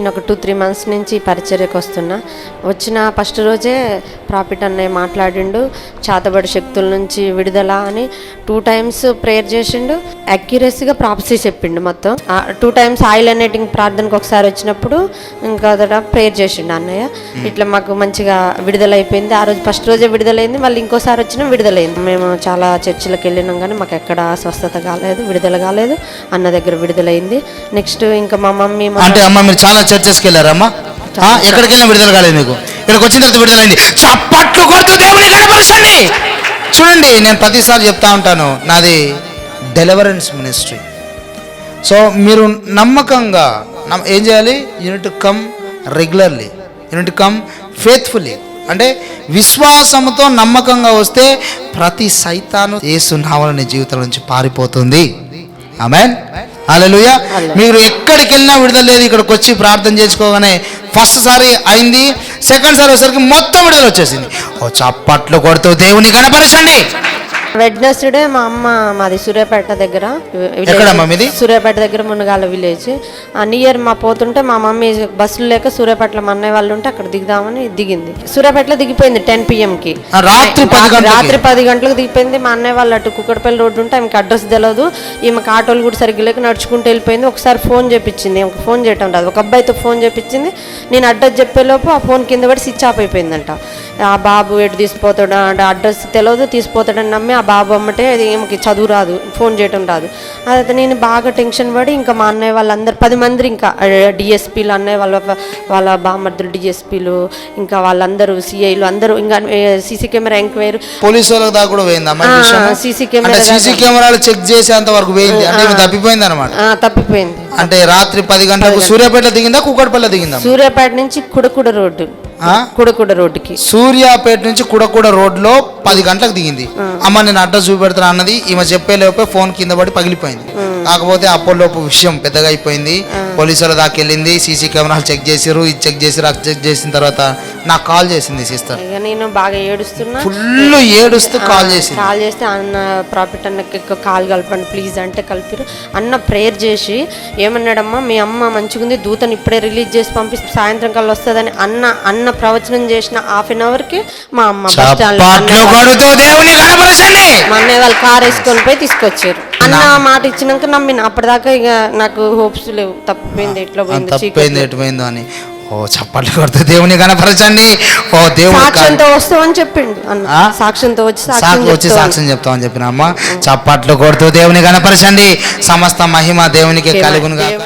నేను ఒక 2-3 months నుంచి పరిచర్యకు వస్తున్నా. వచ్చిన ఫస్ట్ రోజే ప్రాఫిట్ అన్నయ్య మాట్లాడిండు, చేతబడి శక్తుల నుంచి విడుదల అని 2 times ప్రేయర్ చేసిండు. అక్యురసీగా ప్రాఫెసీ చెప్పిండు. మొత్తం 2 times ఆయిల్ అనేటింగ్ ప్రార్థనకు ఒకసారి వచ్చినప్పుడు ఇంకా ప్రేయర్ చేసిండు అన్నయ్య. ఇట్లా మాకు మంచిగా విడుదల అయిపోయింది. ఆ రోజు ఫస్ట్ రోజే విడుదలైంది, మళ్ళీ ఇంకోసారి వచ్చినా విడుదలైంది. మేము చాలా చర్చిలకు వెళ్ళినాం కానీ మాకు ఎక్కడ స్వస్థత కాలేదు, విడుదల కాలేదు. అన్న దగ్గర విడుదలైంది. నెక్స్ట్ ఇంకా మా మమ్మీ అంటే అమ్మ మీరు చాలా చర్చెస్కి వెళ్ళారమ్మా, ఎక్కడికైనా విడుదల కాలేదు, మీకు ఇక్కడికి వచ్చిన తర్వాత విడుదలైంది. చప్పట్లు కొడుతూ దేవుని కనపరచండి. చూడండి, నేను ప్రతిసారి చెప్తా ఉంటాను, నాది డెలివరెన్స్ మినిస్ట్రీ. సో మీరు నమ్మకంగా ఏం చేయాలి? Unit come regularly, unit come faithfully. అంటే విశ్వాసంతో నమ్మకంగా వస్తే ప్రతి సైతాను యేసు నామములో నీ జీవితం నుంచి పారిపోతుంది. ఆమేన్, హల్లెలూయా. మీరు ఎక్కడికి వెళ్ళినా విడుదల లేదు. ఇక్కడికి వచ్చి ప్రార్థన చేసుకోగానే ఫస్ట్ సారి అయింది, సెకండ్ సారి వచ్చేసరికి మొత్తం విడుదల వచ్చేసింది. ఓ చప్పట్లు కొడుతూ దేవుని కనపరచండి. వెడ్నెస్డే మా అమ్మ, మాది సూర్యాపేట దగ్గర, సూర్యాపేట దగ్గర మునగాల విలేజ్. నియర్ మా పోతుంటే మా మమ్మీ బస్సులు లేక సూర్యాపేటలో మా అన్నయ్య వాళ్ళు ఉంటే అక్కడ దిగుదామని దిగింది. సూర్యాపేటలో దిగిపోయింది 10 PM కి. రాత్రి 10 గంటలకు దిగిపోయింది. మా అన్నయ్య వాళ్ళు అటు కుక్కడపల్లి రోడ్డు ఉంటే ఆమెకి అడ్రస్ తెలియదు. ఈమెకి ఆటోలు కూడా సరిగ్గా లేక నడుచుకుంటూ వెళ్ళిపోయింది. ఒకసారి ఫోన్ చేపించింది, ఆమెకు ఫోన్ చేయటం రాదు. ఒక అబ్బాయితో ఫోన్ చేపించింది. నేను అడ్రస్ చెప్పేలోపు ఆ ఫోన్ కింద పడి స్విచ్ ఆఫ్ అయిపోయిందంట. ఆ బాబు ఎటు తీసిపోతాడు అంటే అడ్రస్ తెలియదు, తీసిపోతాడని నమ్మి ఆ బాబు అమ్మటే అది ఏమకి చదువు రాదు, ఫోన్ చేయటం రాదు. అదైతే నేను బాగా టెన్షన్ పడి ఇంకా మా అన్నయ్య వాళ్ళందరూ 10 మంది, ఇంకా డిఎస్పీలు, అన్నయ్య వాళ్ళ బామర్దులు డిఎస్పీలు, ఇంకా వాళ్ళందరూ సిఐలు అందరూ, ఇంకా సీసీ కెమెరా ఎంక్వైరీ పోలీసు వాళ్ళకి దాకా కూడా పోయింది. సీసీ కెమెరాలు చెక్ చేసేంత వరకు పోయింది. అంటే తప్పిపోయింది అనమాట. తప్పిపోయింది అంటే రాత్రి 10 గంటలకు సూర్యాపేట దిగిందా, కూకట్పల్లి దిగిందా? సూర్యాపేట నుంచి కుడకుడ రోడ్డు, కుడకుడ రోడ్డుకి, సూర్యాపేట నుంచి కుడకుడ రోడ్లో 10 గంటలకు దిగింది. అమ్మ నేను అడ్రస్ చూపెడతాను అన్నది. ఈమె చెప్పేలోపే ఫోన్ కింద పడి పగిలిపోయింది. కాకపోతే అప్పటిలోపు విషయం పెద్దగా అయిపోయింది. పోలీసుల దాకా వెళ్ళింది. సీసీ కెమెరాలు చెక్ చేసారు, ఇది చెక్ చేసారు. అది చెక్ చేసిన తర్వాత నాకు కాల్ చేసింది సిస్టర్. నేను బాగా ఏడుస్తున్నా, ఫుల్ ఏడుస్తూ కాల్ చేస్తే అన్న ప్రాఫిట్ అన్నకి కాల్ కలపండి ప్లీజ్ అంటే కలిపిరు. అన్న ప్రేయర్ చేసి ఏమన్నాడమ్మా, మీ అమ్మ మంచిగుంది, దూతను ఇప్పుడే రిలీజ్ చేసి పంపిస్తే సాయంత్రం కల్లా వస్తుందని అన్న ప్రవచనం చేసిన 1/2 hour కి మా అమ్మ మా అన్నయ్య వాళ్ళు కార్ వేసుకొని పోయి తీసుకొచ్చారు. అన్న మాట ఇచ్చినాక నమ్మిన. అప్పటిదాకా ఇక నాకు హోప్స్ లేవు, తప్పిపోయింది, ఎట్లా పోయిందో అని. ఓ చప్పట్లు కొడుతూ దేవుని కనపరచండి. ఓ దేవుడు సాక్ష్యంతో వస్తామని చెప్పిండు అన్న. సాక్ష్యంతో వచ్చి సాక్ష్యం చెప్తామని చెప్పిన అమ్మ. చప్పట్లు కొడుతూ దేవుని కనపరచండి. సమస్త మహిమ దేవునికి కలుగును గాక.